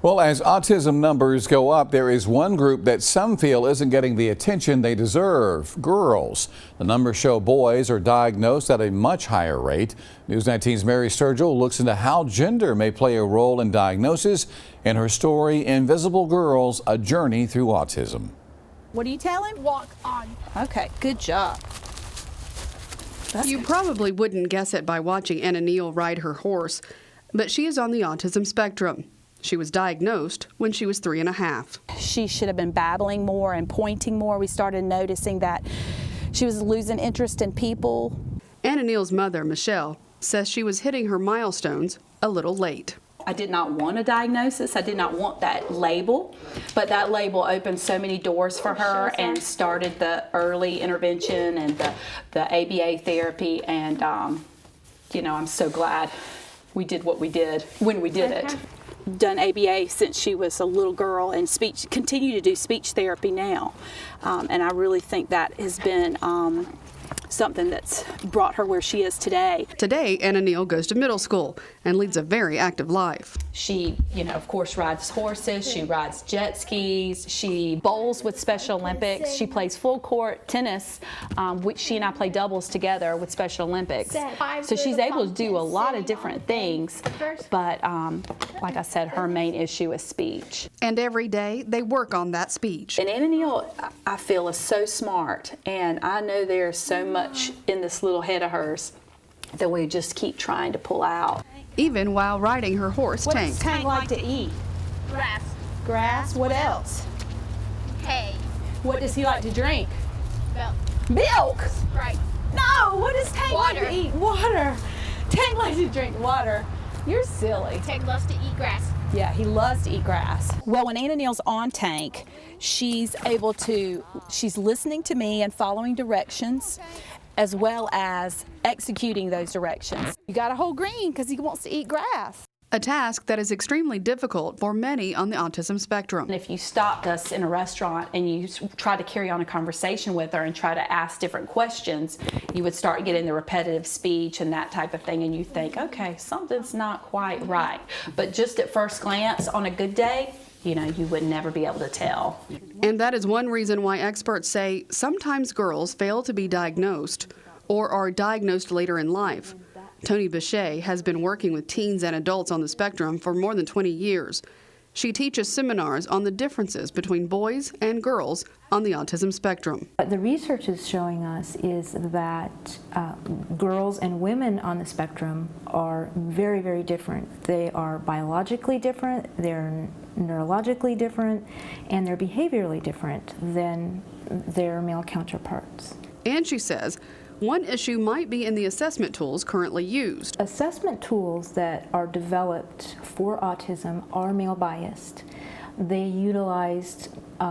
Well, as autism numbers go up, there is one group that some feel isn't getting the attention they deserve: girls. The numbers show boys are diagnosed at a much higher rate. News 19's Mary Sturgill looks into how gender may play a role in diagnosis in her story, Invisible Girls, A Journey Through Autism. What do you tell him? Walk on. Okay, good job. You probably wouldn't guess it by watching Anna Neal ride her horse, but she is on the autism spectrum. She was diagnosed when she was 3.5. She should have been babbling more and pointing more. We started noticing that she was losing interest in people. Anna Neal's mother, Michelle, says she was hitting her milestones a little late. I did not want a diagnosis. I did not want that label, but that label opened so many doors for her and started the early intervention and the ABA therapy. And, you know, I'm so glad we did what we did when we did it. Done ABA since she was a little girl and continue to do speech therapy now. And I really think that has been something that's brought her where she is today. Today, Anna Neal goes to middle school and leads a very active life. She, you know, of course, rides horses, she rides jet skis, she bowls with Special Olympics, she plays full court tennis, which she and I play doubles together with Special Olympics. So she's able to do a lot of different things, but like I said, her main issue is speech. And every day they work on that speech. And Anna Neal, I feel, is so smart, and I know there's so much in this little head of hers that we just keep trying to pull out. Even while riding her horse, What Tank. does Tank like to eat? Grass. Grass. What else? Hay. What does he like to drink? Milk. Milk? Right. No, what does Tank like Water. to eat? Water. Tank likes to drink water. You're silly. Tank loves to eat grass. Yeah, he loves to eat grass. Well, when Anna Neal's on Tank, she's listening to me and following directions, as well as executing those directions. You gotta hold green because he wants to eat grass. A task that is extremely difficult for many on the autism spectrum. And if you stopped us in a restaurant and you try to carry on a conversation with her and try to ask different questions, you would start getting the repetitive speech and that type of thing, and you think, okay, something's not quite right. But just at first glance, on a good day, you know, you would never be able to tell. And that is one reason why experts say sometimes girls fail to be diagnosed or are diagnosed later in life. Tony Bechet has been working with teens and adults on the spectrum for more than 20 years. She teaches seminars on the differences between boys and girls on the autism spectrum. What the research is showing us is that girls and women on the spectrum are very, very different. They are biologically different, they're neurologically different, and they're behaviorally different than their male counterparts. And she says one issue might be in the assessment tools currently used. Assessment tools that are developed for autism are male biased. They utilized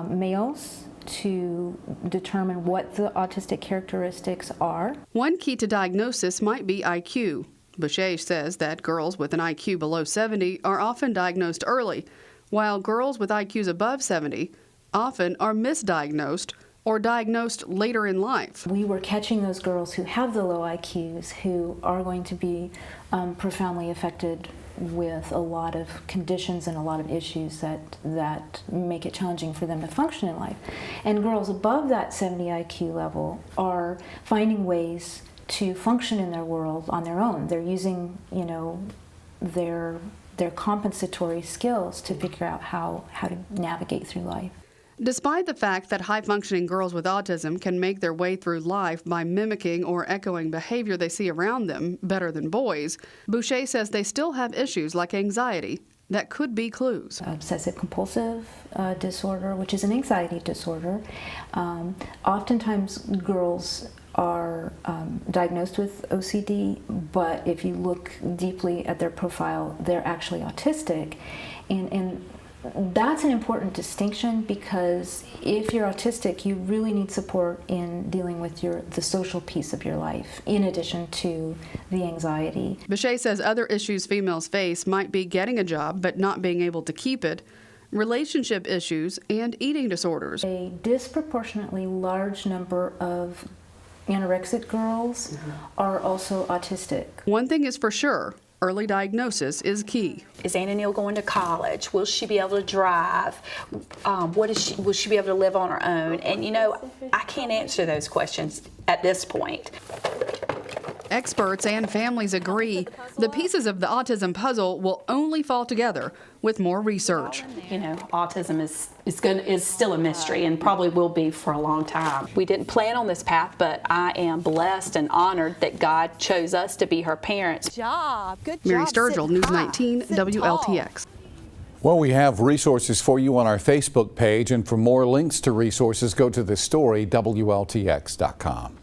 males to determine what the autistic characteristics are. One key to diagnosis might be IQ. Bechet says that girls with an IQ below 70 are often diagnosed early, while girls with IQs above 70 often are misdiagnosed or diagnosed later in life. We were catching those girls who have the low IQs, who are going to be profoundly affected with a lot of conditions and a lot of issues that make it challenging for them to function in life. And girls above that 70 IQ level are finding ways to function in their world on their own. They're using, you know, their compensatory skills to figure out how to navigate through life. Despite the fact that high-functioning girls with autism can make their way through life by mimicking or echoing behavior they see around them better than boys, Bechet says they still have issues like anxiety that could be clues. Obsessive-compulsive disorder, which is an anxiety disorder. Oftentimes girls are diagnosed with OCD, but if you look deeply at their profile, they're actually autistic. And that's an important distinction, because if you're autistic, you really need support in dealing with the social piece of your life, in addition to the anxiety. Bechet says other issues females face might be getting a job but not being able to keep it, relationship issues, and eating disorders. A disproportionately large number of anorexic girls are also autistic. One thing is for sure, Early diagnosis is key. Is Anna Neal going to college? Will she be able to drive? Will she be able to live on her own? And you know, I can't answer those questions at this point. Experts and families agree the pieces of the autism puzzle will only fall together with more research. You know, autism is still a mystery and probably will be for a long time. We didn't plan on this path, but I am blessed and honored that God chose us to be her parents. Good job. Mary Sit Sturgill, News high. 19, Sit tall. WLTX. Well, we have resources for you on our Facebook page, and for more links to resources, go to this story, WLTX.com.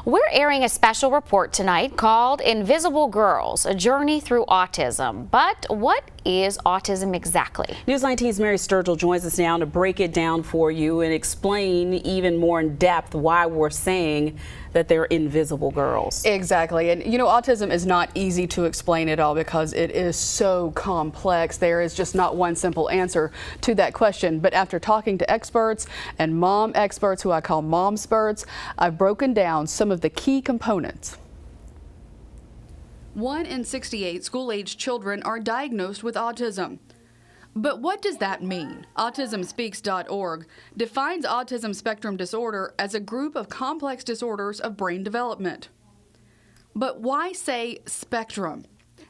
We're airing a special report tonight called Invisible Girls, a journey through autism. But what is autism exactly? News 19's Mary Sturgill joins us now to break it down for you and explain even more in depth why we're saying that they're invisible girls. Exactly. And you know, autism is not easy to explain at all because it is so complex. There is just not one simple answer to that question. But after talking to experts and mom experts, who I call mom-sperts, I've broken down some of the key components. 1 in 68 school-aged children are diagnosed with autism. But what does that mean? AutismSpeaks.org defines autism spectrum disorder as a group of complex disorders of brain development. But why say spectrum?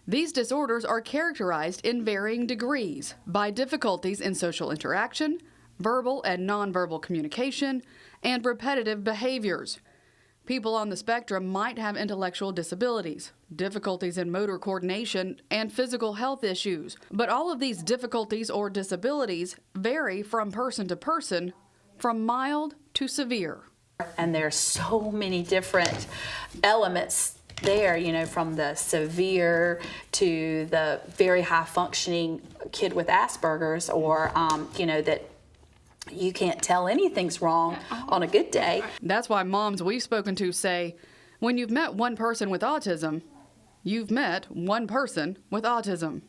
These disorders are characterized in varying degrees by difficulties in social interaction, verbal and nonverbal communication, and repetitive behaviors. People on the spectrum might have intellectual disabilities, difficulties in motor coordination, and physical health issues. But all of these difficulties or disabilities vary from person to person, from mild to severe. And there's so many different elements there, you know, from the severe to the very high functioning kid with Asperger's, or, you know, that you can't tell anything's wrong on a good day. That's why moms we've spoken to say, when you've met one person with autism, you've met one person with autism.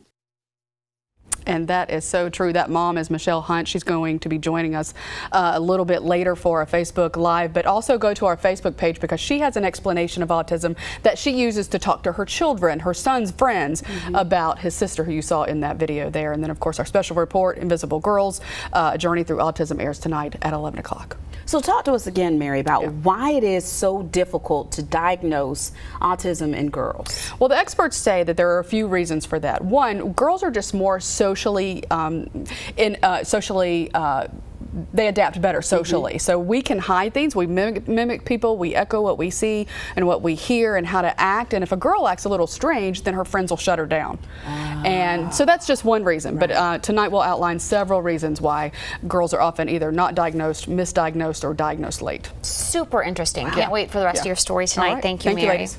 And that is so true. That mom is Michelle Hunt. She's going to be joining us a little bit later for a Facebook Live, but also go to our Facebook page because she has an explanation of autism that she uses to talk to her children, her son's friends, about his sister who you saw in that video there. And then, of course, our special report, Invisible Girls, A Journey Through Autism, airs tonight at 11 o'clock. So talk to us again, Mary, about why it is so difficult to diagnose autism in girls. Well, the experts say that there are a few reasons for that. One, girls are just more socially they adapt better socially. So we can hide things, we mimic people, we echo what we see and what we hear and how to act. And if a girl acts a little strange, then her friends will shut her down. And so that's just one reason. Right. But tonight we'll outline several reasons why girls are often either not diagnosed, misdiagnosed, or diagnosed late. Super interesting. Can't wait for the rest of your story tonight. All right. Thank you, Thank you, Mary. ladies.